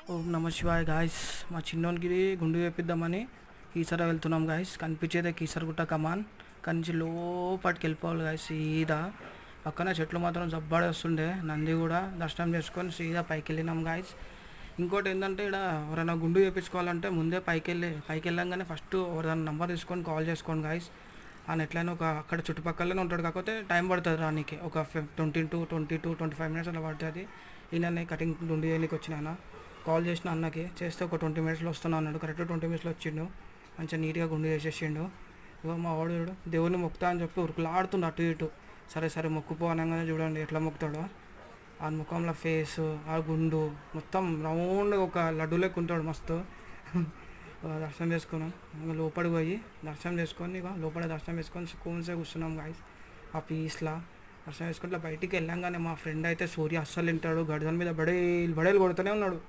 ఓం నమ శివాయ గాయస్. మా చిన్నోనికి గుండు వేపిద్దామని కీసర వెళ్తున్నాం గాయస్. కనిపించేదే కీసరగుట్ట కమాన్. కంచి లోపలికి వెళ్ళిపోవాలి గాయస్. సీదా పక్కన చెట్లు మాత్రం జబ్బాడే వస్తుండే. నంది కూడా దర్శనం చేసుకొని సీదా పైకి వెళ్ళినాం గాయస్. ఇంకోటి ఏంటంటే ఇక్కడ ఎవరైనా గుండు వేయించుకోవాలంటే ముందే పైకి వెళ్ళంగానే ఫస్ట్ ఎవరైనా నెంబర్ తీసుకొని కాల్ చేసుకోండి గాయస్. ఆయన ఎట్లయినా అక్కడ చుట్టుపక్కలనే ఉంటాడు, కాకపోతే టైం పడుతుంది రానికి. ఒక 20 to 25 minutes అలా పడుతుంది. ఈయననే కటింగ్ గుండు వేయడానికి వచ్చిన కాల్ చేసిన అన్నకి చేస్తే ఒక 20 minutesలో వస్తున్నా అన్నాడు. కరెక్ట్ 20 minutesలో వచ్చిండు. మంచిగా నీట్గా గుండు చేసేసిండు. ఇగో మా వాడు దేవుని మొక్కుతా అని చెప్పి ఉరుకులాడుతుండు అటు ఇటు. సరే సరే మొక్కుపో అనగానే చూడండి ఎట్లా మొక్కుతాడో. ఆ ముఖంలో ఫేస్, ఆ గుండు మొత్తం రౌండ్గా ఒక లడ్డు లెక్క ఉంటాడు మస్తు. దర్శనం చేసుకున్నాం. ఇంకా లోపలికి పోయి దర్శనం చేసుకొని ఇక లోపల దర్శనం చేసుకొని కూన్సే కూర్చున్నాం గాయస్. ఆ పీస్లా దర్శనం చేసుకుంటే బయటికి వెళ్ళంగానే మా ఫ్రెండ్ అయితే సూర్య అస్సలు తింటాడు. గడిదల మీద బడేలు బడేలు కొడుతూనే ఉన్నాడు.